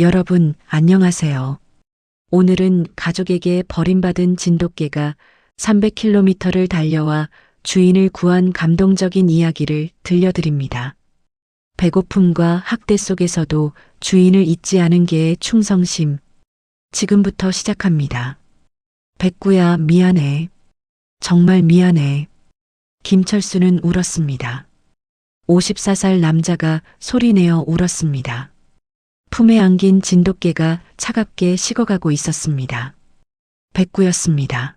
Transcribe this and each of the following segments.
여러분, 안녕하세요. 오늘은 가족에게 버림받은 진돗개가 300km를 달려와 주인을 구한 감동적인 이야기를 들려드립니다. 배고픔과 학대 속에서도 주인을 잊지 않은 개의 충성심. 지금부터 시작합니다. 백구야, 미안해. 정말 미안해. 김철수는 울었습니다. 54살 남자가 소리내어 울었습니다. 품에 안긴 진돗개가 차갑게 식어가고 있었습니다. 백구였습니다.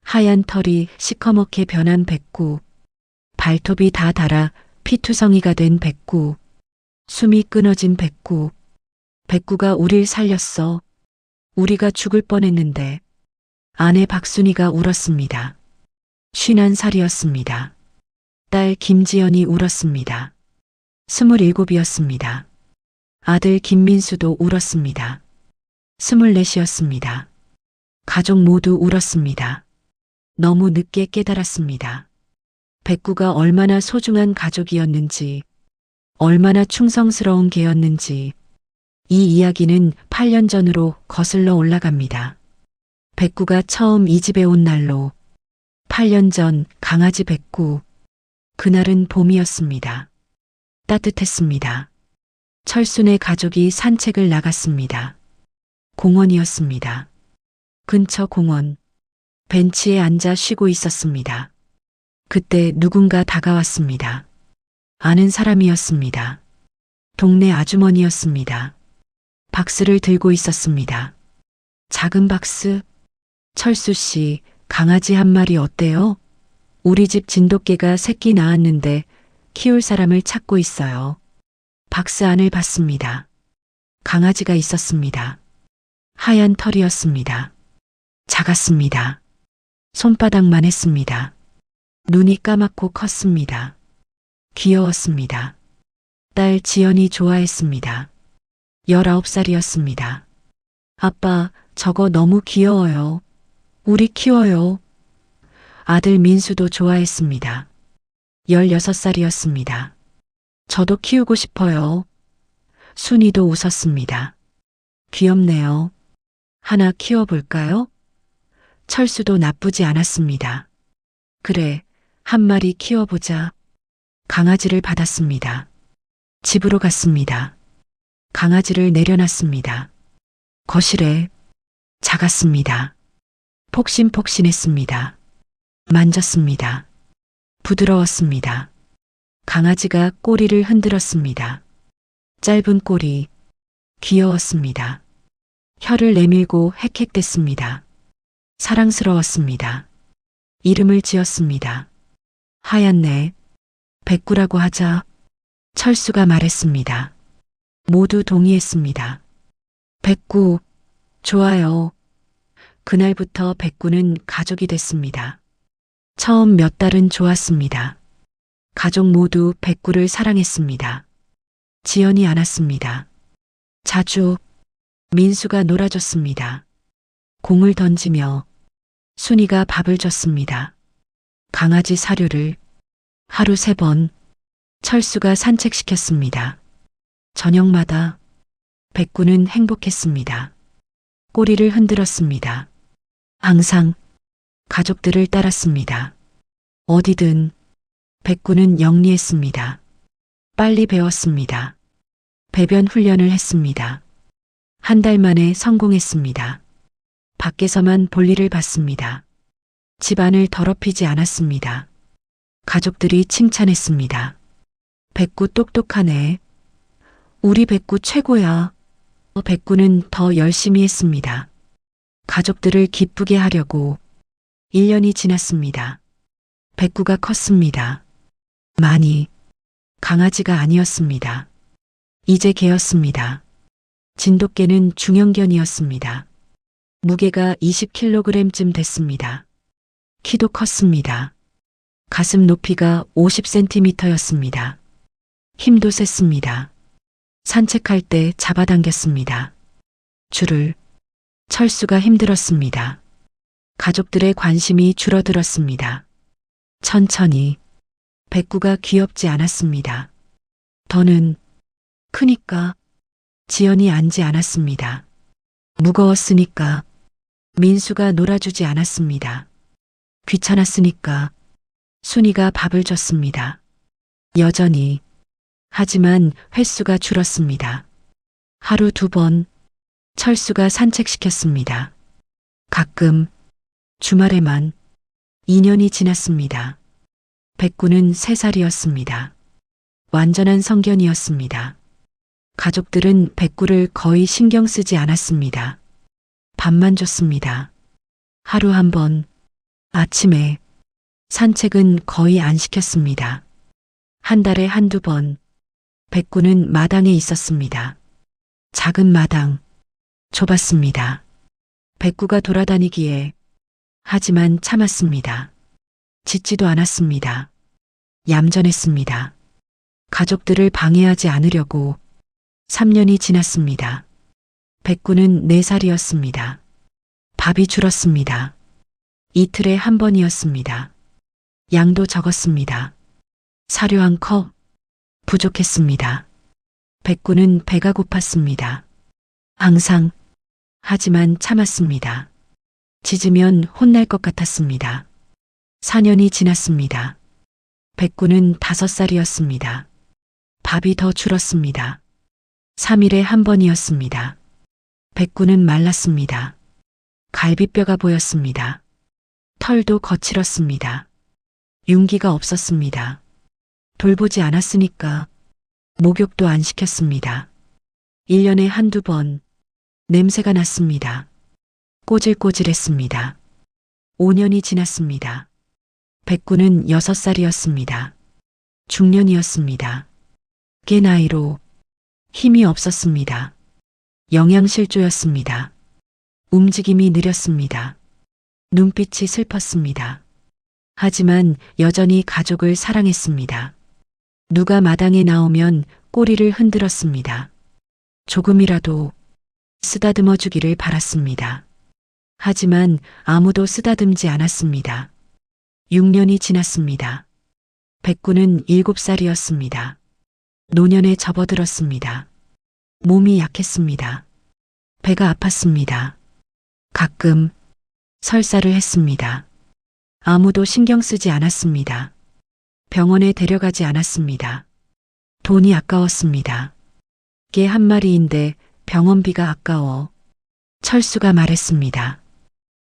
하얀 털이 시커멓게 변한 백구, 발톱이 다 닳아 피투성이가 된 백구, 숨이 끊어진 백구. 백구가 우릴 살렸어. 우리가 죽을 뻔했는데. 아내 박순이가 울었습니다. 51살이었습니다. 딸 김지연이 울었습니다. 27이었습니다. 아들 김민수도 울었습니다. 24이었습니다. 가족 모두 울었습니다. 너무 늦게 깨달았습니다. 백구가 얼마나 소중한 가족이었는지, 얼마나 충성스러운 개였는지. 이 이야기는 8년 전으로 거슬러 올라갑니다. 백구가 처음 이 집에 온 날로. 8년 전 강아지 백구. 그날은 봄이었습니다. 따뜻했습니다. 철순의 가족이 산책을 나갔습니다. 공원이었습니다. 근처 공원. 벤치에 앉아 쉬고 있었습니다. 그때 누군가 다가왔습니다. 아는 사람이었습니다. 동네 아주머니였습니다. 박스를 들고 있었습니다. 작은 박스. 철수 씨, 강아지 한 마리 어때요? 우리 집 진돗개가 새끼 낳았는데 키울 사람을 찾고 있어요. 박스 안을 봤습니다. 강아지가 있었습니다. 하얀 털이었습니다. 작았습니다. 손바닥만 했습니다. 눈이 까맣고 컸습니다. 귀여웠습니다. 딸 지연이 좋아했습니다. 19살이었습니다. 아빠, 저거 너무 귀여워요. 우리 키워요. 아들 민수도 좋아했습니다. 16살이었습니다. 저도 키우고 싶어요. 순이도 웃었습니다. 귀엽네요. 하나 키워볼까요? 철수도 나쁘지 않았습니다. 그래, 한 마리 키워보자. 강아지를 받았습니다. 집으로 갔습니다. 강아지를 내려놨습니다. 거실에. 작았습니다. 폭신폭신했습니다. 만졌습니다. 부드러웠습니다. 강아지가 꼬리를 흔들었습니다. 짧은 꼬리. 귀여웠습니다. 혀를 내밀고 헥헥댔습니다. 사랑스러웠습니다. 이름을 지었습니다. 하얀내. 백구라고 하자. 철수가 말했습니다. 모두 동의했습니다. 백구, 좋아요. 그날부터 백구는 가족이 됐습니다. 처음 몇 달은 좋았습니다. 가족 모두 백구를 사랑했습니다. 지연이 안았습니다. 자주. 민수가 놀아줬습니다. 공을 던지며. 순이가 밥을 줬습니다. 강아지 사료를 하루 3번. 철수가 산책시켰습니다. 저녁마다. 백구는 행복했습니다. 꼬리를 흔들었습니다. 항상 가족들을 따랐습니다. 어디든. 백구는 영리했습니다. 빨리 배웠습니다. 배변 훈련을 했습니다. 한 달 만에 성공했습니다. 밖에서만 볼일을 봤습니다. 집안을 더럽히지 않았습니다. 가족들이 칭찬했습니다. 백구 똑똑하네. 우리 백구 최고야. 백구는 더 열심히 했습니다. 가족들을 기쁘게 하려고. 1년이 지났습니다. 백구가 컸습니다. 많이. 강아지가 아니었습니다. 이제 개였습니다. 진돗개는 중형견이었습니다. 무게가 20kg쯤 됐습니다. 키도 컸습니다. 가슴 높이가 50cm였습니다. 힘도 셌습니다. 산책할 때 잡아당겼습니다. 줄을. 철수가 힘들었습니다. 가족들의 관심이 줄어들었습니다. 천천히. 백구가 귀엽지 않았습니다. 더는 크니까. 지연이 앉지 않았습니다. 무거웠으니까. 민수가 놀아주지 않았습니다. 귀찮았으니까. 순이가 밥을 줬습니다. 여전히. 하지만 횟수가 줄었습니다. 하루 2번. 철수가 산책시켰습니다. 가끔. 주말에만. 2년이 지났습니다. 백구는 3살이었습니다. 완전한 성견이었습니다. 가족들은 백구를 거의 신경 쓰지 않았습니다. 밥만 줬습니다. 하루 1번. 아침에. 산책은 거의 안 시켰습니다. 한 달에 1~2번. 백구는 마당에 있었습니다. 작은 마당. 좁았습니다. 백구가 돌아다니기에. 하지만 참았습니다. 짖지도 않았습니다. 얌전했습니다. 가족들을 방해하지 않으려고. 3년이 지났습니다. 백구는 4살이었습니다. 밥이 줄었습니다. 이틀에 1번이었습니다. 양도 적었습니다. 사료 1컵. 부족했습니다. 백구는 배가 고팠습니다. 항상. 하지만 참았습니다. 짖으면 혼날 것 같았습니다. 4년이 지났습니다. 백구는 5살이었습니다. 밥이 더 줄었습니다. 3일에 1번이었습니다. 백구는 말랐습니다. 갈비뼈가 보였습니다. 털도 거칠었습니다. 윤기가 없었습니다. 돌보지 않았으니까. 목욕도 안 시켰습니다. 1년에 1~2번. 냄새가 났습니다. 꼬질꼬질했습니다. 5년이 지났습니다. 백구는 6살이었습니다. 중년이었습니다. 꽤 나이로. 힘이 없었습니다. 영양실조였습니다. 움직임이 느렸습니다. 눈빛이 슬펐습니다. 하지만 여전히 가족을 사랑했습니다. 누가 마당에 나오면 꼬리를 흔들었습니다. 조금이라도 쓰다듬어 주기를 바랐습니다. 하지만 아무도 쓰다듬지 않았습니다. 6년이 지났습니다. 백구는 7살이었습니다. 노년에 접어들었습니다. 몸이 약했습니다. 배가 아팠습니다. 가끔 설사를 했습니다. 아무도 신경 쓰지 않았습니다. 병원에 데려가지 않았습니다. 돈이 아까웠습니다. 개 1마리인데 병원비가 아까워. 철수가 말했습니다.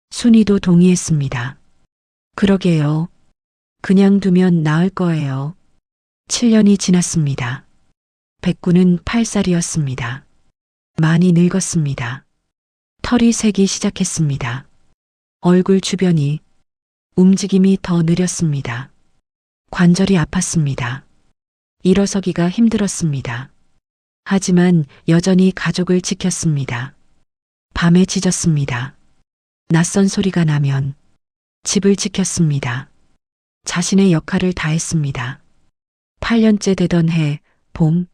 순이도 동의했습니다. 그러게요. 그냥 두면 나을 거예요. 7년이 지났습니다. 백구는 8살이었습니다. 많이 늙었습니다. 털이 새기 시작했습니다. 얼굴 주변이. 움직임이 더 느렸습니다. 관절이 아팠습니다. 일어서기가 힘들었습니다. 하지만 여전히 가족을 지켰습니다. 밤에 짖었습니다. 낯선 소리가 나면 집을 지켰습니다. 자신의 역할을 다했습니다. 8년째 되던 해, 봄,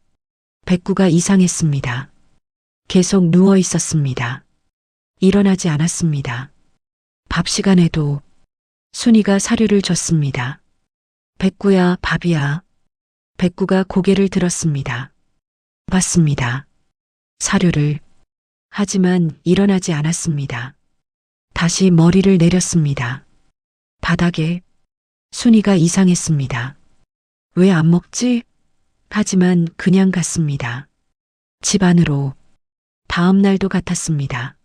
백구가 이상했습니다. 계속 누워 있었습니다. 일어나지 않았습니다. 밥 시간에도 순이가 사료를 줬습니다. 백구야, 밥이야. 백구가 고개를 들었습니다. 봤습니다. 사료를. 하지만 일어나지 않았습니다. 다시 머리를 내렸습니다. 바닥에. 순이가 이상했습니다. 왜 안 먹지? 하지만 그냥 갔습니다. 집 안으로. 다음 날도 같았습니다.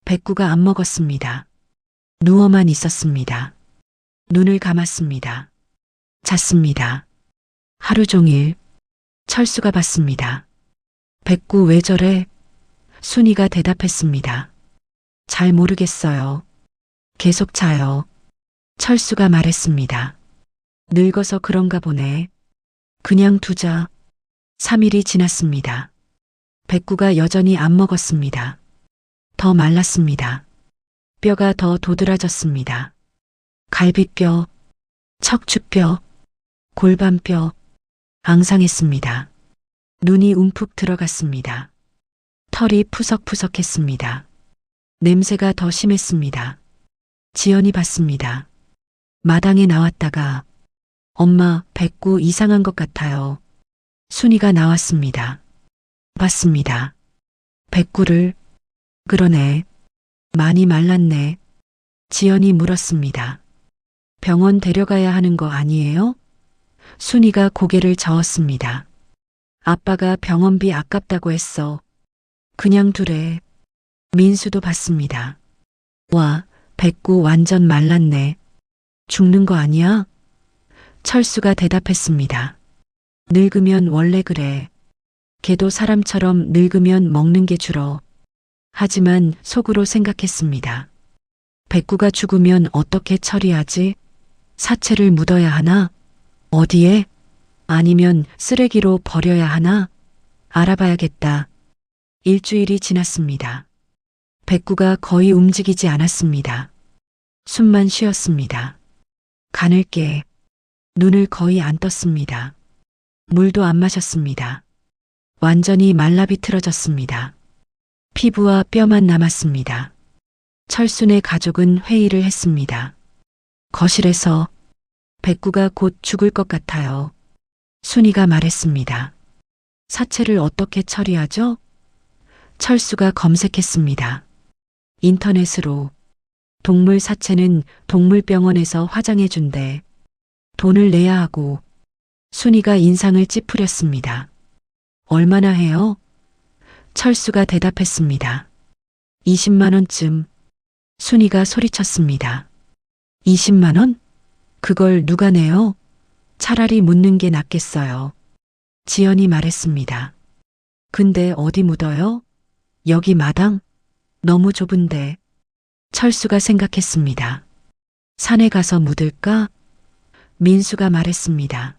백구가 안 먹었습니다. 누워만 있었습니다. 눈을 감았습니다. 잤습니다. 하루 종일. 철수가 봤습니다. 백구 왜 저래? 순이가 대답했습니다. 잘 모르겠어요. 계속 자요. 철수가 말했습니다. 늙어서 그런가 보네. 그냥 두자. 3일이 지났습니다. 백구가 여전히 안 먹었습니다. 더 말랐습니다. 뼈가 더 도드라졌습니다. 갈비뼈, 척추뼈, 골반뼈, 앙상했습니다. 눈이 움푹 들어갔습니다. 털이 푸석푸석했습니다. 냄새가 더 심했습니다. 지연이 봤습니다. 마당에 나왔다가 엄마, 백구 이상한 것 같아요. 순이가 나왔습니다. 봤습니다. 백구를. 그러네. 많이 말랐네. 지연이 물었습니다. 병원 데려가야 하는 거 아니에요? 순이가 고개를 저었습니다. 아빠가 병원비 아깝다고 했어. 그냥 두래. 민수도 봤습니다. 와, 백구 완전 말랐네. 죽는 거 아니야? 철수가 대답했습니다. 늙으면 원래 그래. 걔도 사람처럼 늙으면 먹는 게 줄어. 하지만 속으로 생각했습니다. 백구가 죽으면 어떻게 처리하지? 사체를 묻어야 하나? 어디에? 아니면 쓰레기로 버려야 하나? 알아봐야겠다. 일주일이 지났습니다. 백구가 거의 움직이지 않았습니다. 숨만 쉬었습니다. 가늘게. 눈을 거의 안 떴습니다. 물도 안 마셨습니다. 완전히 말라비틀어졌습니다. 피부와 뼈만 남았습니다. 철순의 가족은 회의를 했습니다. 거실에서 백구가 곧 죽을 것 같아요. 순이가 말했습니다. 사체를 어떻게 처리하죠? 철수가 검색했습니다. 인터넷으로 동물 사체는 동물병원에서 화장해준대. 돈을 내야 하고. 순이가 인상을 찌푸렸습니다. 얼마나 해요? 철수가 대답했습니다. 20만 원쯤. 순이가 소리쳤습니다. 20만 원? 그걸 누가 내요? 차라리 묻는 게 낫겠어요. 지연이 말했습니다. 근데 어디 묻어요? 여기 마당? 너무 좁은데. 철수가 생각했습니다. 산에 가서 묻을까? 민수가 말했습니다.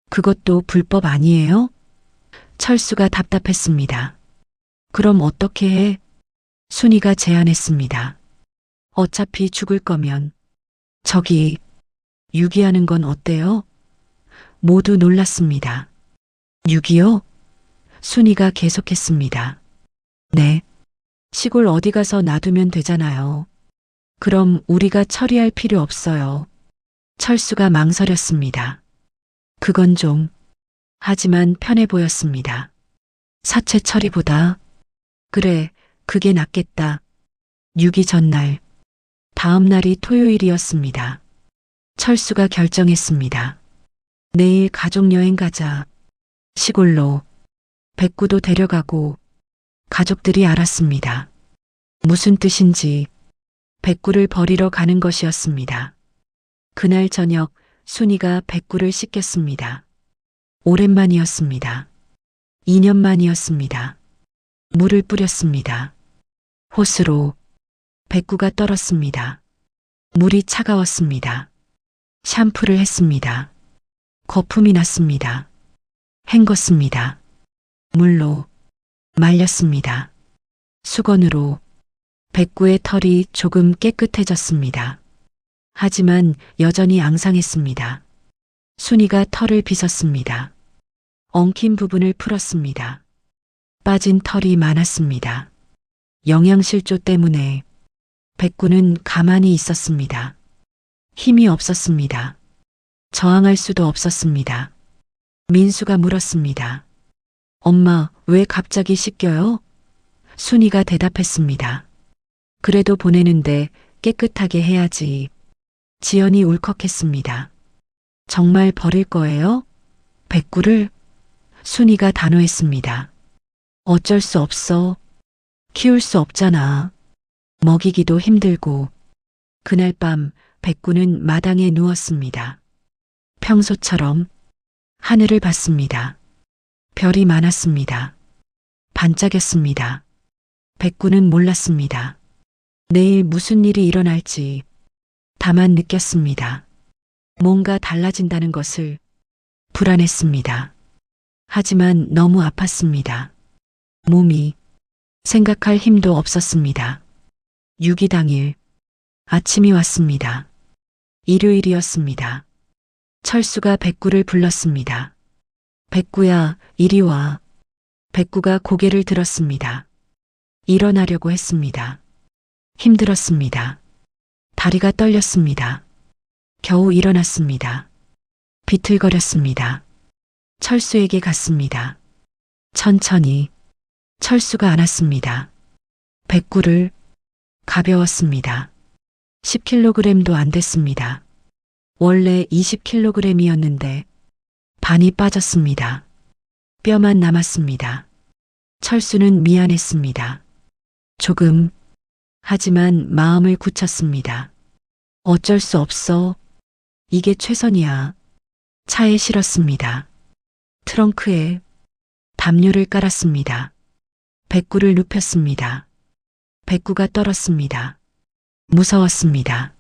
그것도 불법 아니에요? 철수가 답답했습니다. 그럼 어떻게 해? 순이가 제안했습니다. 어차피 죽을 거면. 저기, 유기하는 건 어때요? 모두 놀랐습니다. 유기요? 순이가 계속했습니다. 네. 시골 어디 가서 놔두면 되잖아요. 그럼 우리가 처리할 필요 없어요. 철수가 망설였습니다. 그건 좀. 하지만 편해 보였습니다. 사체 처리보다. 그래, 그게 낫겠다. 유기 전날. 다음 날이 토요일이었습니다. 철수가 결정했습니다. 내일 가족여행 가자. 시골로. 백구도 데려가고. 가족들이 알았습니다. 무슨 뜻인지. 백구를 버리러 가는 것이었습니다. 그날 저녁 순이가 백구를 씻겼습니다. 오랜만이었습니다. 2년 만이었습니다. 물을 뿌렸습니다. 호스로. 백구가 떨었습니다. 물이 차가웠습니다. 샴푸를 했습니다. 거품이 났습니다. 헹궜습니다. 물로. 말렸습니다. 수건으로. 백구의 털이 조금 깨끗해졌습니다. 하지만 여전히 앙상했습니다. 순이가 털을 빗었습니다. 엉킨 부분을 풀었습니다. 빠진 털이 많았습니다. 영양실조 때문에. 백구는 가만히 있었습니다. 힘이 없었습니다. 저항할 수도 없었습니다. 민수가 물었습니다. 엄마, 왜 갑자기 씻겨요? 순이가 대답했습니다. 그래도 보내는데 깨끗하게 해야지. 지연이 울컥했습니다. 정말 버릴 거예요? 백구를? 순이가 단호했습니다. 어쩔 수 없어. 키울 수 없잖아. 먹이기도 힘들고. 그날 밤 백구는 마당에 누웠습니다. 평소처럼 하늘을 봤습니다. 별이 많았습니다. 반짝였습니다. 백구는 몰랐습니다. 내일 무슨 일이 일어날지. 다만 느꼈습니다. 뭔가 달라진다는 것을. 불안했습니다. 하지만 너무 아팠습니다. 몸이. 생각할 힘도 없었습니다. 유기 당일. 아침이 왔습니다. 일요일이었습니다. 철수가 백구를 불렀습니다. 백구야, 이리 와. 백구가 고개를 들었습니다. 일어나려고 했습니다. 힘들었습니다. 다리가 떨렸습니다. 겨우 일어났습니다. 비틀거렸습니다. 철수에게 갔습니다. 천천히. 철수가 안았습니다. 백구를 가벼웠습니다. 10kg도 안 됐습니다. 원래 20kg이었는데 반이 빠졌습니다. 뼈만 남았습니다. 철수는 미안했습니다. 조금, 하지만 마음을 굳혔습니다. 어쩔 수 없어. 이게 최선이야. 차에 실었습니다. 트렁크에 담요를 깔았습니다. 백구를 눕혔습니다. 백구가 떨었습니다. 무서웠습니다.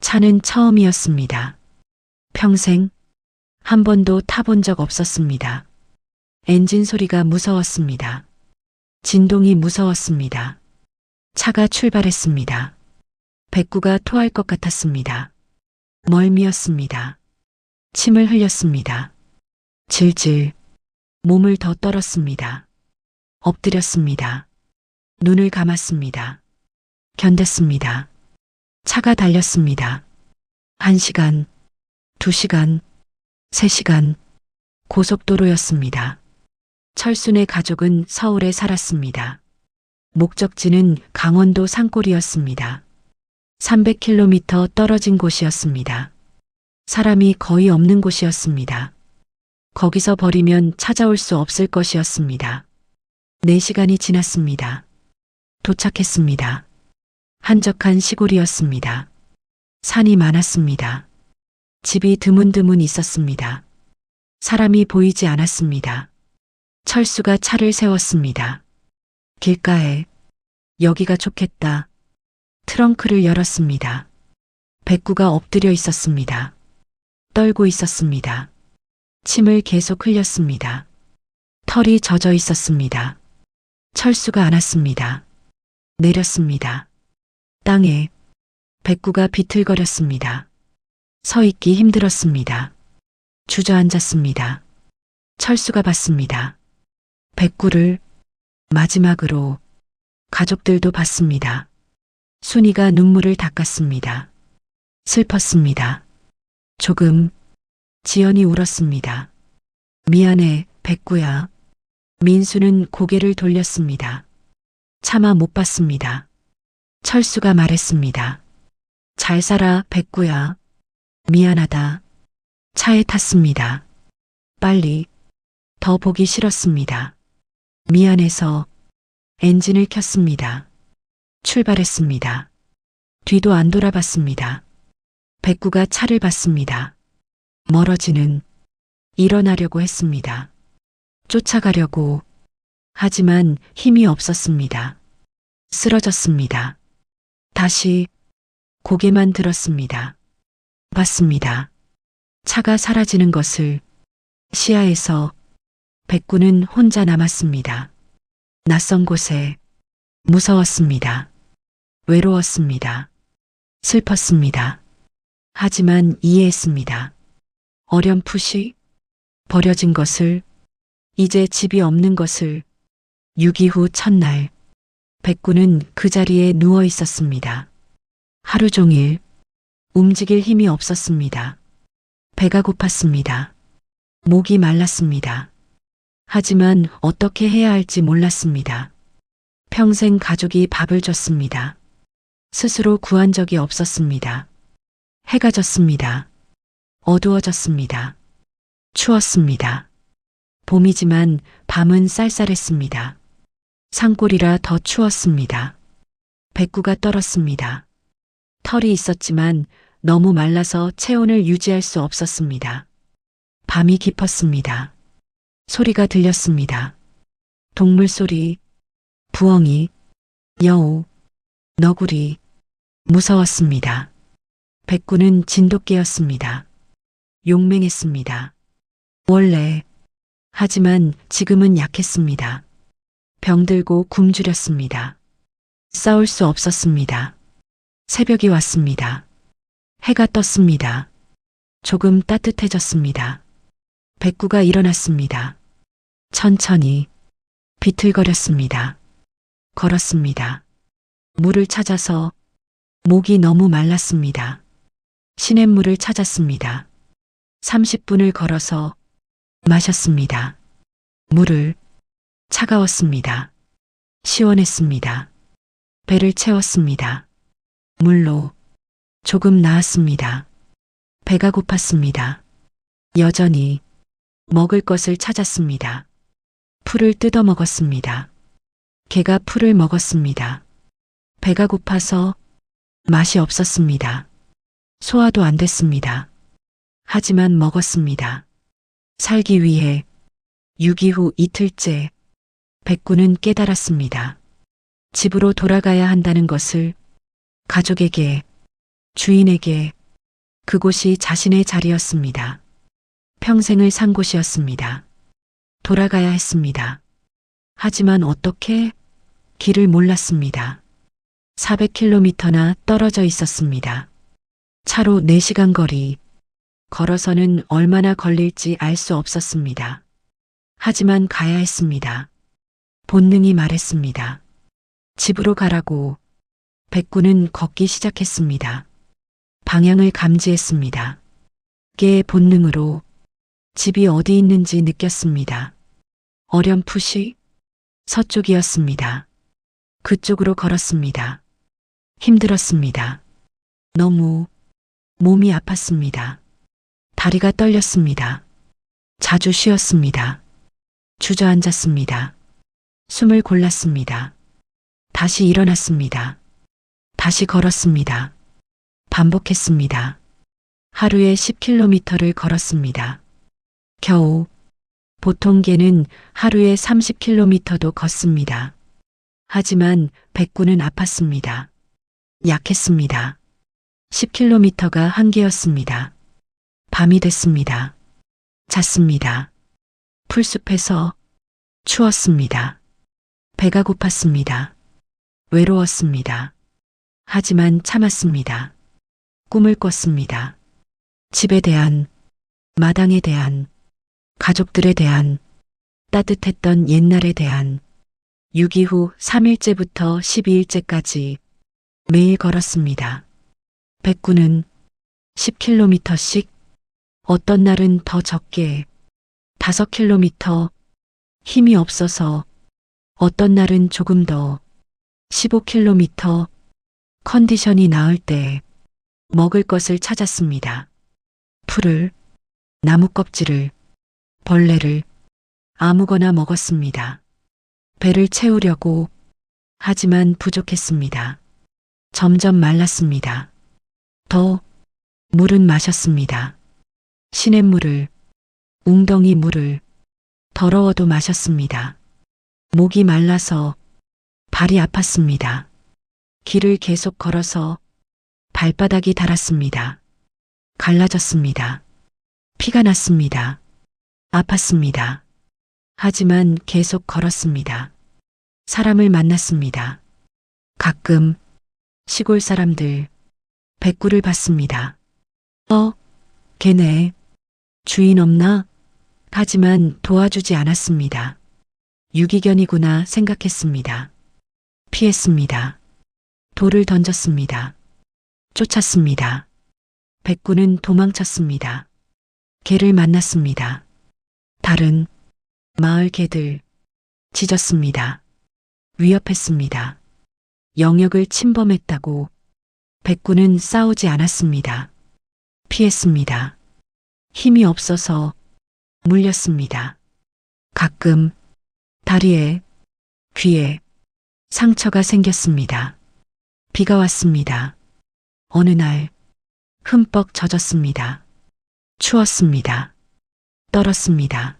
차는 처음이었습니다. 평생 한 번도 타본 적 없었습니다. 엔진 소리가 무서웠습니다. 진동이 무서웠습니다. 차가 출발했습니다. 백구가 토할 것 같았습니다. 멀미였습니다. 침을 흘렸습니다. 질질 몸을 더 떨었습니다. 엎드렸습니다. 눈을 감았습니다. 견뎠습니다. 차가 달렸습니다. 1시간, 2시간, 3시간, 고속도로였습니다. 철순의 가족은 서울에 살았습니다. 목적지는 강원도 산골이었습니다. 300km 떨어진 곳이었습니다. 사람이 거의 없는 곳이었습니다. 거기서 버리면 찾아올 수 없을 것이었습니다. 4시간이 지났습니다. 도착했습니다. 한적한 시골이었습니다. 산이 많았습니다. 집이 드문드문 있었습니다. 사람이 보이지 않았습니다. 철수가 차를 세웠습니다. 길가에 여기가 좋겠다. 트렁크를 열었습니다. 백구가 엎드려 있었습니다. 떨고 있었습니다. 침을 계속 흘렸습니다. 털이 젖어 있었습니다. 철수가 안았습니다. 내렸습니다. 땅에 백구가 비틀거렸습니다. 서 있기 힘들었습니다. 주저앉았습니다. 철수가 봤습니다. 백구를 마지막으로 가족들도 봤습니다. 순이가 눈물을 닦았습니다. 슬펐습니다. 조금 지연이 울었습니다. 미안해, 백구야. 민수는 고개를 돌렸습니다. 차마 못 봤습니다. 철수가 말했습니다. 잘 살아, 백구야. 미안하다. 차에 탔습니다. 빨리. 더 보기 싫었습니다. 미안해서 엔진을 켰습니다. 출발했습니다. 뒤도 안 돌아봤습니다. 백구가 차를 봤습니다. 멀어지는 일어나려고 했습니다. 쫓아가려고 하지만 힘이 없었습니다. 쓰러졌습니다. 다시 고개만 들었습니다. 봤습니다. 차가 사라지는 것을 시야에서 백구는 혼자 남았습니다. 낯선 곳에 무서웠습니다. 외로웠습니다. 슬펐습니다. 하지만 이해했습니다. 어렴풋이 버려진 것을, 이제 집이 없는 것을. 6.25 첫날 백구는 그 자리에 누워 있었습니다. 하루 종일 움직일 힘이 없었습니다. 배가 고팠습니다. 목이 말랐습니다. 하지만 어떻게 해야 할지 몰랐습니다. 평생 가족이 밥을 줬습니다. 스스로 구한 적이 없었습니다. 해가 졌습니다. 어두워졌습니다. 추웠습니다. 봄이지만 밤은 쌀쌀했습니다. 산골이라 더 추웠습니다. 백구가 떨었습니다. 털이 있었지만 너무 말라서 체온을 유지할 수 없었습니다. 밤이 깊었습니다. 소리가 들렸습니다. 동물 소리, 부엉이, 여우, 너구리. 무서웠습니다. 백구는 진돗개였습니다. 용맹했습니다. 원래, 하지만 지금은 약했습니다. 병들고 굶주렸습니다. 싸울 수 없었습니다. 새벽이 왔습니다. 해가 떴습니다. 조금 따뜻해졌습니다. 백구가 일어났습니다. 천천히 비틀거렸습니다. 걸었습니다. 물을 찾아서 목이 너무 말랐습니다. 시냇물을 찾았습니다. 30분을 걸어서 마셨습니다. 물을 차가웠습니다. 시원했습니다. 배를 채웠습니다. 물로 조금 나았습니다. 배가 고팠습니다. 여전히 먹을 것을 찾았습니다. 풀을 뜯어 먹었습니다. 개가 풀을 먹었습니다. 배가 고파서 맛이 없었습니다. 소화도 안 됐습니다. 하지만 먹었습니다. 살기 위해 6.25 후 이틀째 백구는 깨달았습니다. 집으로 돌아가야 한다는 것을, 가족에게, 주인에게. 그곳이 자신의 자리였습니다. 평생을 산 곳이었습니다. 돌아가야 했습니다. 하지만 어떻게? 길을 몰랐습니다. 400km나 떨어져 있었습니다. 차로 4시간 거리, 걸어서는 얼마나 걸릴지 알 수 없었습니다. 하지만 가야 했습니다. 본능이 말했습니다. 집으로 가라고. 백구는 걷기 시작했습니다. 방향을 감지했습니다. 개의 본능으로 집이 어디 있는지 느꼈습니다. 어렴풋이 서쪽이었습니다. 그쪽으로 걸었습니다. 힘들었습니다. 너무 몸이 아팠습니다. 다리가 떨렸습니다. 자주 쉬었습니다. 주저앉았습니다. 숨을 골랐습니다. 다시 일어났습니다. 다시 걸었습니다. 반복했습니다. 하루에 10km를 걸었습니다. 겨우. 보통 개는 하루에 30km도 걷습니다. 하지만 백구는 아팠습니다. 약했습니다. 10km가 한계였습니다. 밤이 됐습니다. 잤습니다. 풀숲에서 추웠습니다. 배가 고팠습니다. 외로웠습니다. 하지만 참았습니다. 꿈을 꿨습니다. 집에 대한, 마당에 대한, 가족들에 대한, 따뜻했던 옛날에 대한. 6.25 후 3일째부터 12일째까지 매일 걸었습니다. 백구는 10km씩, 어떤 날은 더 적게 5km, 힘이 없어서 어떤 날은 조금 더 15km, 컨디션이 나을 때 먹을 것을 찾았습니다. 풀을, 나무 껍질을, 벌레를 아무거나 먹었습니다. 배를 채우려고. 하지만 부족했습니다. 점점 말랐습니다. 더 물은 마셨습니다. 시냇물을, 웅덩이 물을 더러워도 마셨습니다. 목이 말라서 발이 아팠습니다. 길을 계속 걸어서 발바닥이 닳았습니다. 갈라졌습니다. 피가 났습니다. 아팠습니다. 하지만 계속 걸었습니다. 사람을 만났습니다. 가끔 시골 사람들, 백구를 봤습니다. 걔네 주인 없나? 하지만 도와주지 않았습니다. 유기견이구나 생각했습니다. 피했습니다. 돌을 던졌습니다. 쫓았습니다. 백구는 도망쳤습니다. 개를 만났습니다. 다른 마을 개들, 짖었습니다. 위협했습니다. 영역을 침범했다고. 백구는 싸우지 않았습니다. 피했습니다. 힘이 없어서 물렸습니다. 가끔 다리에, 귀에 상처가 생겼습니다. 비가 왔습니다. 어느 날 흠뻑 젖었습니다. 추웠습니다. 떨었습니다.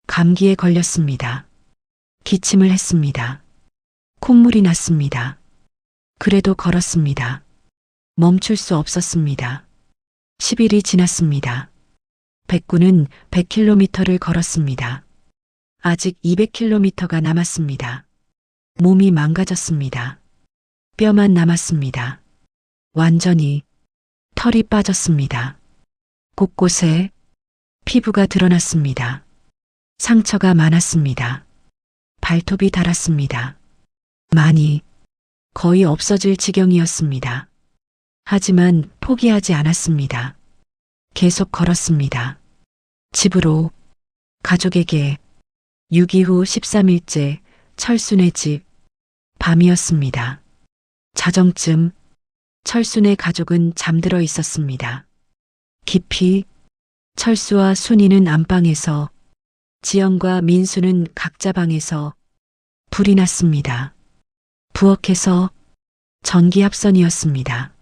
감기에 걸렸습니다. 기침을 했습니다. 콧물이 났습니다. 그래도 걸었습니다. 멈출 수 없었습니다. 10일이 지났습니다. 백구는 100km를 걸었습니다. 아직 200km가 남았습니다. 몸이 망가졌습니다. 뼈만 남았습니다. 완전히 털이 빠졌습니다. 곳곳에 피부가 드러났습니다. 상처가 많았습니다. 발톱이 닳았습니다. 많이, 거의 없어질 지경이었습니다. 하지만 포기하지 않았습니다. 계속 걸었습니다. 집으로, 가족에게. 6.25 후 13일째 철순의 집. 밤이었습니다. 자정쯤 철순의 가족은 잠들어 있었습니다. 깊이 철수와 순이는 안방에서, 지연과 민수는 각자 방에서 불이 났습니다. 부엌에서 전기합선이었습니다.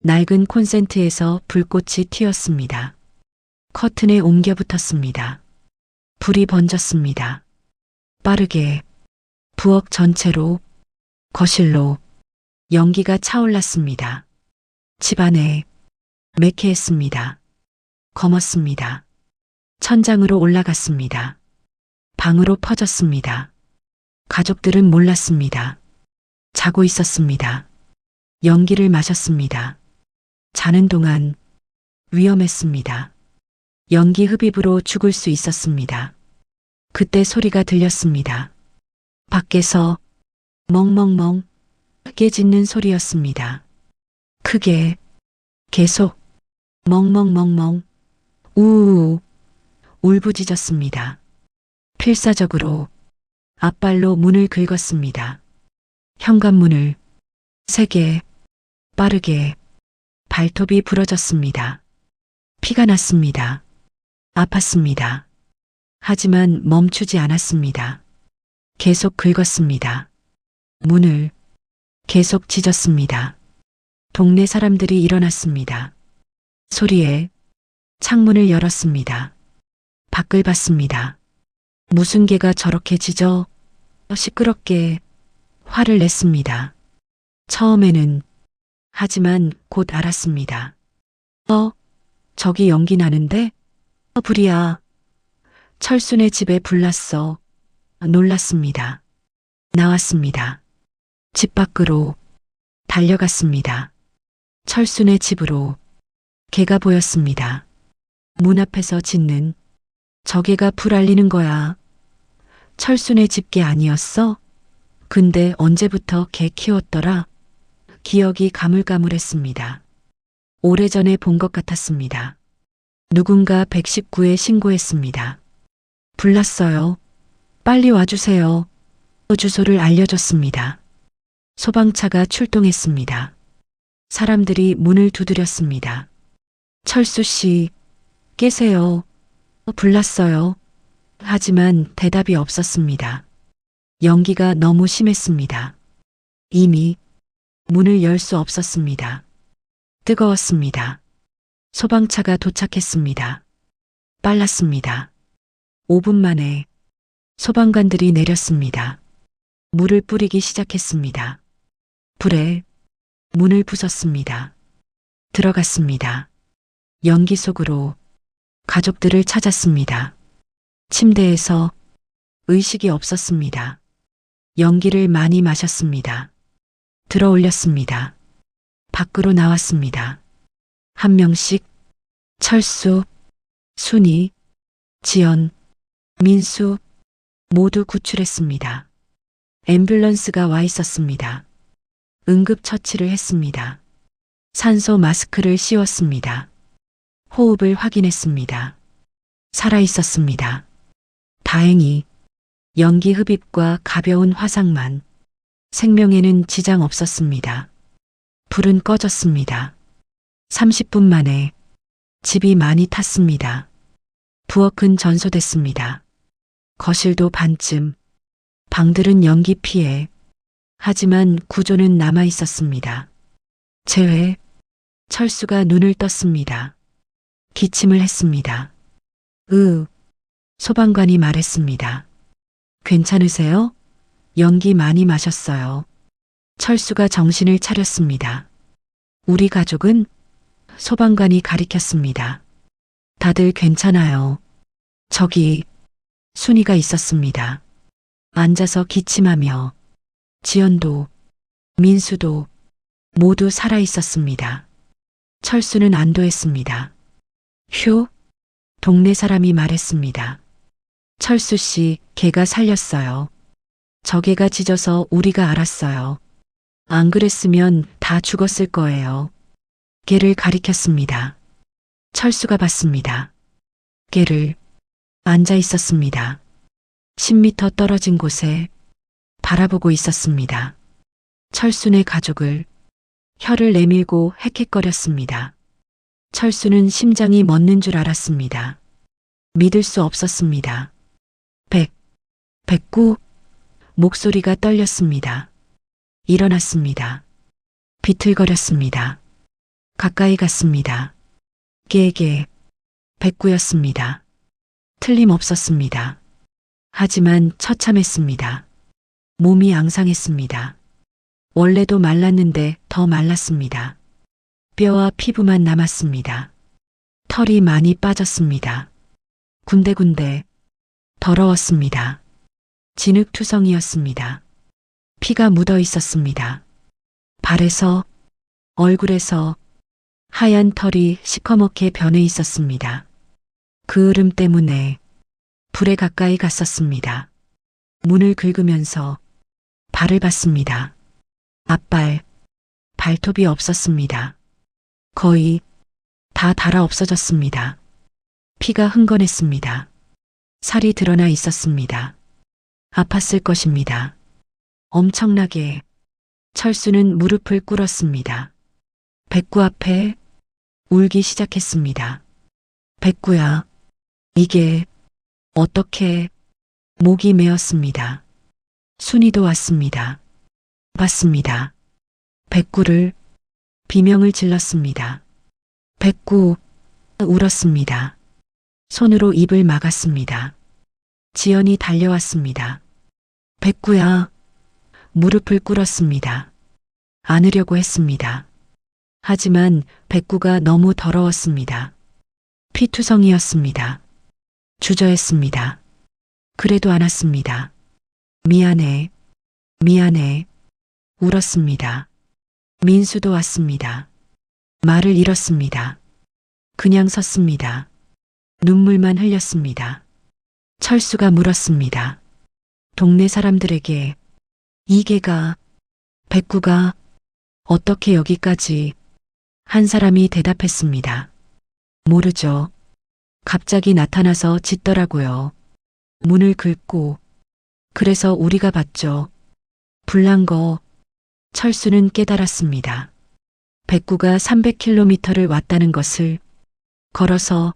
낡은 콘센트에서 불꽃이 튀었습니다. 커튼에 옮겨 붙었습니다. 불이 번졌습니다. 빠르게 부엌 전체로, 거실로 연기가 차올랐습니다. 집안에 매캐했습니다. 검었습니다. 천장으로 올라갔습니다. 방으로 퍼졌습니다. 가족들은 몰랐습니다. 자고 있었습니다. 연기를 마셨습니다. 자는 동안 위험했습니다. 연기 흡입으로 죽을 수 있었습니다. 그때 소리가 들렸습니다. 밖에서 멍멍멍 깨짖는 소리였습니다. 크게, 계속, 멍멍멍멍, 우우우, 울부짖었습니다. 필사적으로 앞발로 문을 긁었습니다. 현관문을 세게, 빠르게, 발톱이 부러졌습니다. 피가 났습니다. 아팠습니다. 하지만 멈추지 않았습니다. 계속 긁었습니다. 문을 계속 짖었습니다. 동네 사람들이 일어났습니다. 소리에 창문을 열었습니다. 밖을 봤습니다. 무슨 개가 저렇게 짖어 시끄럽게 화를 냈습니다. 처음에는, 하지만 곧 알았습니다. 저기 연기 나는데? 불이야. 철순의 집에 불 났어. 놀랐습니다. 나왔습니다. 집 밖으로 달려갔습니다. 철순의 집으로 개가 보였습니다. 문 앞에서 짖는, 저 개가 불 알리는 거야. 철순의 집개 아니었어? 근데 언제부터 개 키웠더라? 기억이 가물가물했습니다. 오래전에 본 것 같았습니다. 누군가 119에 신고했습니다. 불났어요. 빨리 와주세요. 주소를 알려줬습니다. 소방차가 출동했습니다. 사람들이 문을 두드렸습니다. 철수 씨, 깨세요. 불났어요. 하지만 대답이 없었습니다. 연기가 너무 심했습니다. 이미 문을 열 수 없었습니다. 뜨거웠습니다. 소방차가 도착했습니다. 빨랐습니다. 5분 만에 소방관들이 내렸습니다. 물을 뿌리기 시작했습니다. 불에 문을 부쉈습니다. 들어갔습니다. 연기 속으로 가족들을 찾았습니다. 침대에서 의식이 없었습니다. 연기를 많이 마셨습니다. 들어 올렸습니다. 밖으로 나왔습니다. 한 명씩 철수, 순이, 지연, 민수 모두 구출했습니다. 앰뷸런스가 와 있었습니다. 응급처치를 했습니다. 산소 마스크를 씌웠습니다. 호흡을 확인했습니다. 살아 있었습니다. 다행히 연기 흡입과 가벼운 화상만, 생명에는 지장 없었습니다. 불은 꺼졌습니다. 30분 만에 집이 많이 탔습니다. 부엌은 전소됐습니다. 거실도 반쯤, 방들은 연기 피해, 하지만 구조는 남아 있었습니다. 재회, 철수가 눈을 떴습니다. 기침을 했습니다. 소방관이 말했습니다. 괜찮으세요? 연기 많이 마셨어요. 철수가 정신을 차렸습니다. 우리 가족은? 소방관이 가리켰습니다. 다들 괜찮아요. 저기 순이가 있었습니다. 앉아서 기침하며 지연도, 민수도 모두 살아 있었습니다. 철수는 안도했습니다. 휴, 동네 사람이 말했습니다. 철수 씨, 개가 살렸어요. 저 개가 짖어서 우리가 알았어요. 안 그랬으면 다 죽었을 거예요. 개를 가리켰습니다. 철수가 봤습니다. 개를 앉아 있었습니다. 10m 떨어진 곳에 바라보고 있었습니다. 철순의 가족을 혀를 내밀고 헥헥거렸습니다. 철수는 심장이 멎는 줄 알았습니다. 믿을 수 없었습니다. 백구 목소리가 떨렸습니다. 일어났습니다. 비틀거렸습니다. 가까이 갔습니다. 개개 백구였습니다. 틀림없었습니다. 하지만 처참했습니다. 몸이 앙상했습니다. 원래도 말랐는데 더 말랐습니다. 뼈와 피부만 남았습니다. 털이 많이 빠졌습니다. 군데군데 더러웠습니다. 진흙투성이었습니다. 피가 묻어 있었습니다. 발에서, 얼굴에서 하얀 털이 시커멓게 변해 있었습니다. 그 흐름 때문에 불에 가까이 갔었습니다. 문을 긁으면서 발을 봤습니다. 앞발, 발톱이 없었습니다. 거의 다 닳아 없어졌습니다. 피가 흥건했습니다. 살이 드러나 있었습니다. 아팠을 것입니다. 엄청나게. 철수는 무릎을 꿇었습니다. 백구 앞에 울기 시작했습니다. 백구야, 이게 어떻게. 목이 메었습니다. 순이도 왔습니다. 봤습니다. 백구를 비명을 질렀습니다. 백구 울었습니다. 손으로 입을 막았습니다. 지연이 달려왔습니다. 백구야. 무릎을 꿇었습니다. 안으려고 했습니다. 하지만 백구가 너무 더러웠습니다. 피투성이었습니다. 주저했습니다. 그래도 안았습니다. 미안해. 미안해. 울었습니다. 민수도 왔습니다. 말을 잃었습니다. 그냥 섰습니다. 눈물만 흘렸습니다. 철수가 물었습니다. 동네 사람들에게 이게가, 백구가 어떻게 여기까지. 한 사람이 대답했습니다. 모르죠. 갑자기 나타나서 짖더라고요. 문을 긁고. 그래서 우리가 봤죠. 불난 거. 철수는 깨달았습니다. 백구가 300km를 왔다는 것을. 걸어서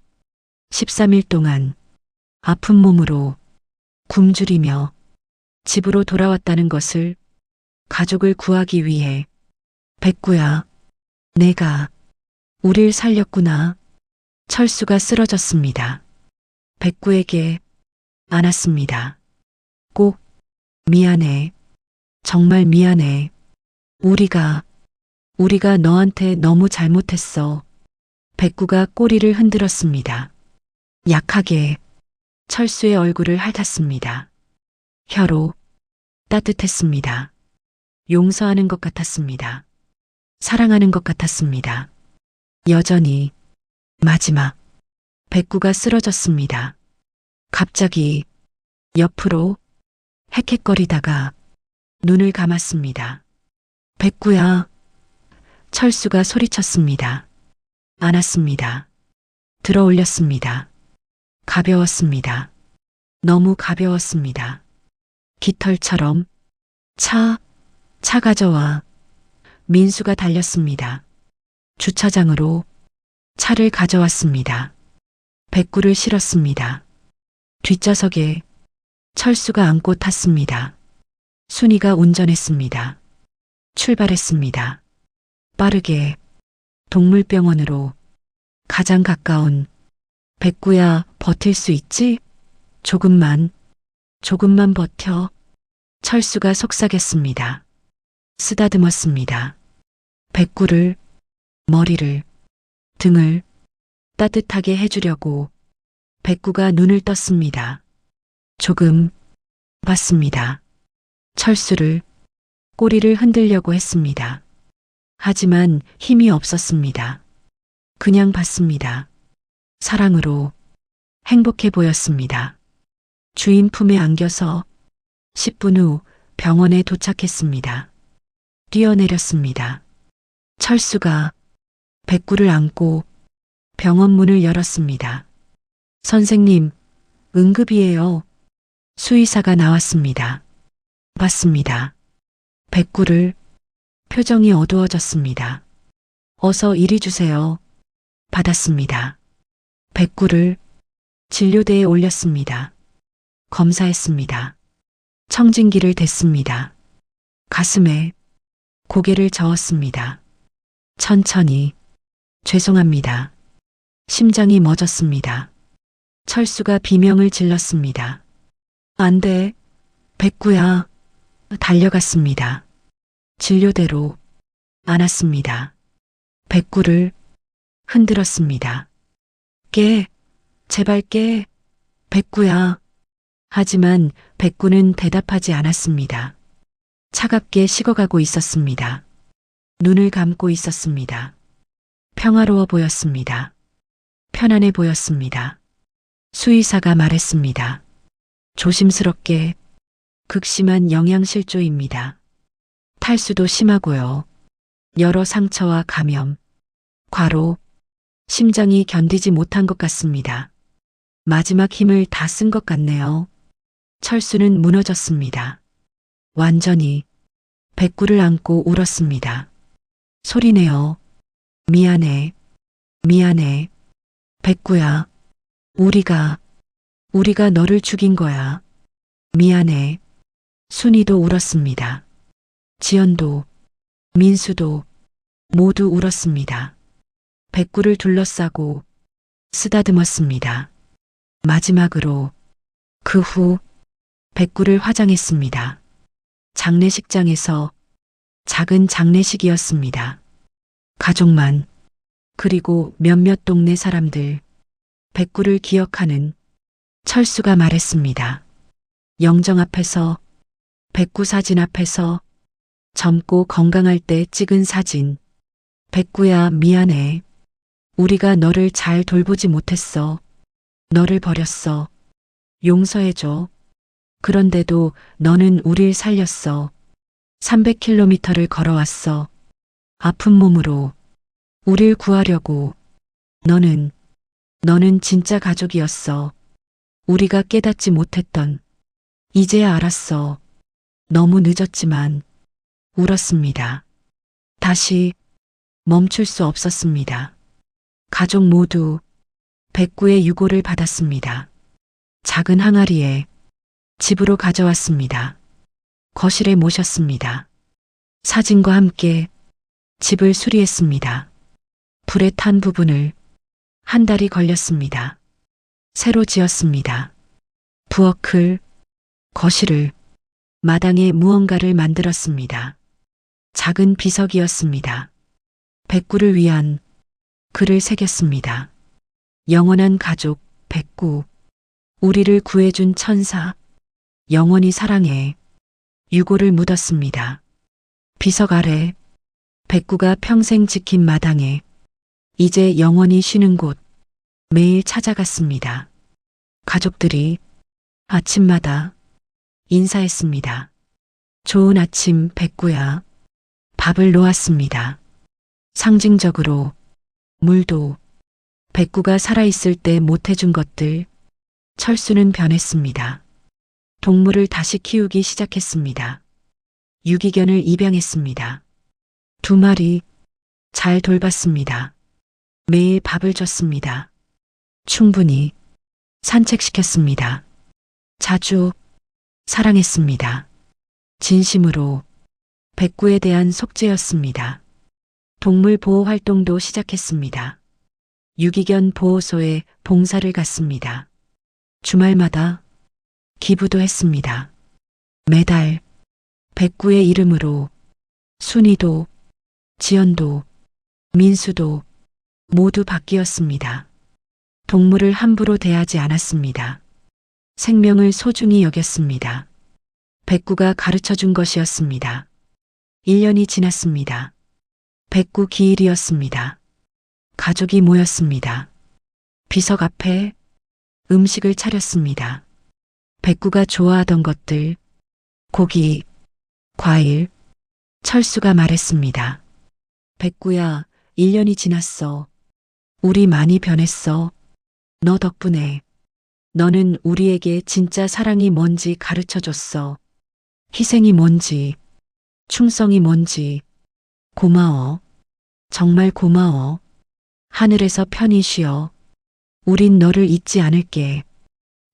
13일 동안 아픈 몸으로 굶주리며 집으로 돌아왔다는 것을. 가족을 구하기 위해. 백구야, 내가 우릴 살렸구나. 철수가 쓰러졌습니다. 백구에게 안았습니다. 꼭 미안해. 정말 미안해. 우리가 너한테 너무 잘못했어. 백구가 꼬리를 흔들었습니다. 약하게. 철수의 얼굴을 핥았습니다. 혀로. 따뜻했습니다. 용서하는 것 같았습니다. 사랑하는 것 같았습니다. 여전히. 마지막. 백구가 쓰러졌습니다. 갑자기 옆으로 헥헥거리다가 눈을 감았습니다. 백구야. 철수가 소리쳤습니다. 안았습니다. 들어 올렸습니다. 가벼웠습니다. 너무 가벼웠습니다. 깃털처럼. 차 가져와. 민수가 달렸습니다. 주차장으로 차를 가져왔습니다. 백구를 실었습니다. 뒷좌석에 철수가 안고 탔습니다. 순이가 운전했습니다. 출발했습니다. 빠르게 동물병원으로. 가장 가까운. 백구야, 버틸 수 있지? 조금만 버텨. 철수가 속삭였습니다. 쓰다듬었습니다. 백구를, 머리를, 등을 따뜻하게 해주려고. 백구가 눈을 떴습니다. 조금 봤습니다. 철수를. 꼬리를 흔들려고 했습니다. 하지만 힘이 없었습니다. 그냥 봤습니다. 사랑으로. 행복해 보였습니다. 주인 품에 안겨서 10분 후 병원에 도착했습니다. 뛰어내렸습니다. 철수가 백구를 안고 병원 문을 열었습니다. 선생님, 응급이에요. 수의사가 나왔습니다. 봤습니다. 백구를 표정이 어두워졌습니다. 어서 이리 주세요. 받았습니다. 백구를 진료대에 올렸습니다. 검사했습니다. 청진기를 댔습니다. 가슴에 고개를 저었습니다. 천천히 죄송합니다. 심장이 멎었습니다. 철수가 비명을 질렀습니다. 안 돼, 백구야. 달려갔습니다. 진료대로 안았습니다. 백구를 흔들었습니다. 깨, 제발 깨, 백구야. 하지만 백구는 대답하지 않았습니다. 차갑게 식어가고 있었습니다. 눈을 감고 있었습니다. 평화로워 보였습니다. 편안해 보였습니다. 수의사가 말했습니다. 조심스럽게 극심한 영양실조입니다. 탈수도 심하고요. 여러 상처와 감염, 과로, 심장이 견디지 못한 것 같습니다. 마지막 힘을 다 쓴 것 같네요. 철수는 무너졌습니다. 완전히 백구를 안고 울었습니다. 소리내어. 미안해. 미안해. 백구야. 우리가 너를 죽인 거야. 미안해. 순이도 울었습니다. 지연도, 민수도 모두 울었습니다. 백구를 둘러싸고 쓰다듬었습니다. 마지막으로 그 후 백구를 화장했습니다. 장례식장에서 작은 장례식이었습니다. 가족만, 그리고 몇몇 동네 사람들, 백구를 기억하는 철수가 말했습니다. 영정 앞에서, 백구 사진 앞에서 젊고 건강할 때 찍은 사진. 백구야, 미안해. 우리가 너를 잘 돌보지 못했어. 너를 버렸어. 용서해줘. 그런데도 너는 우릴 살렸어. 300km를 걸어왔어. 아픈 몸으로 우릴 구하려고. 너는 진짜 가족이었어. 우리가 깨닫지 못했던. 이제야 알았어. 너무 늦었지만. 울었습니다. 다시 멈출 수 없었습니다. 가족 모두 백구의 유고를 받았습니다. 작은 항아리에 집으로 가져왔습니다. 거실에 모셨습니다. 사진과 함께 집을 수리했습니다. 불에 탄 부분을 한 달이 걸렸습니다. 새로 지었습니다. 부엌을, 거실을, 마당에 무언가를 만들었습니다. 작은 비석이었습니다. 백구를 위한 글을 새겼습니다. 영원한 가족, 백구. 우리를 구해준 천사. 영원히 사랑해. 유고를 묻었습니다. 비석 아래, 백구가 평생 지킨 마당에, 이제 영원히 쉬는 곳, 매일 찾아갔습니다. 가족들이 아침마다 인사했습니다. 좋은 아침, 백구야. 밥을 놓았습니다. 상징적으로 물도 백구가 살아있을 때 못해준 것들. 철수는 변했습니다. 동물을 다시 키우기 시작했습니다. 유기견을 입양했습니다. 2마리 잘 돌봤습니다. 매일 밥을 줬습니다. 충분히 산책시켰습니다. 자주 사랑했습니다. 진심으로 백구에 대한 속죄였습니다. 동물 보호 활동도 시작했습니다. 유기견 보호소에 봉사를 갔습니다. 주말마다 기부도 했습니다. 매달 백구의 이름으로 순이도, 지연도, 민수도 모두 바뀌었습니다. 동물을 함부로 대하지 않았습니다. 생명을 소중히 여겼습니다. 백구가 가르쳐준 것이었습니다. 1년이 지났습니다. 백구 기일이었습니다. 가족이 모였습니다. 비석 앞에 음식을 차렸습니다. 백구가 좋아하던 것들, 고기, 과일. 철수가 말했습니다. 백구야, 1년이 지났어. 우리 많이 변했어. 너 덕분에. 너는 우리에게 진짜 사랑이 뭔지 가르쳐줬어. 희생이 뭔지, 충성이 뭔지, 고마워. 정말 고마워. 하늘에서 편히 쉬어. 우린 너를 잊지 않을게.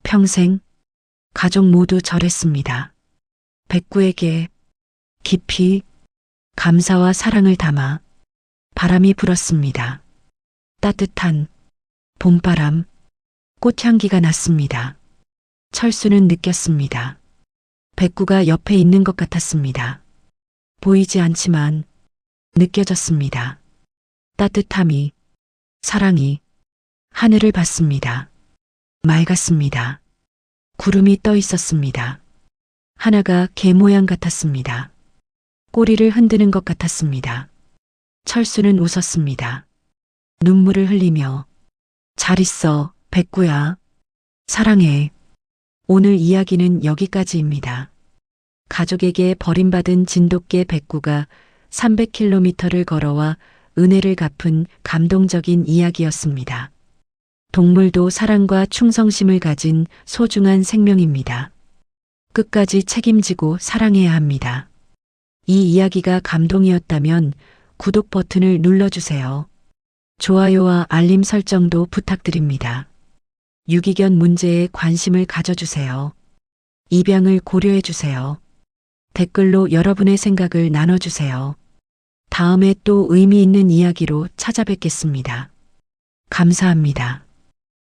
평생. 가족 모두 절했습니다. 백구에게 깊이 감사와 사랑을 담아 바람이 불었습니다. 따뜻한 봄바람, 꽃향기가 났습니다. 철수는 느꼈습니다. 백구가 옆에 있는 것 같았습니다. 보이지 않지만 느껴졌습니다. 따뜻함이, 사랑이 하늘을 봤습니다. 맑았습니다. 구름이 떠 있었습니다. 하나가 개 모양 같았습니다. 꼬리를 흔드는 것 같았습니다. 철수는 웃었습니다. 눈물을 흘리며 잘 있어, 백구야. 사랑해. 오늘 이야기는 여기까지입니다. 가족에게 버림받은 진돗개 백구가 300km를 걸어와 은혜를 갚은 감동적인 이야기였습니다. 동물도 사랑과 충성심을 가진 소중한 생명입니다. 끝까지 책임지고 사랑해야 합니다. 이 이야기가 감동이었다면 구독 버튼을 눌러주세요. 좋아요와 알림 설정도 부탁드립니다. 유기견 문제에 관심을 가져주세요. 입양을 고려해주세요. 댓글로 여러분의 생각을 나눠주세요. 다음에 또 의미 있는 이야기로 찾아뵙겠습니다. 감사합니다.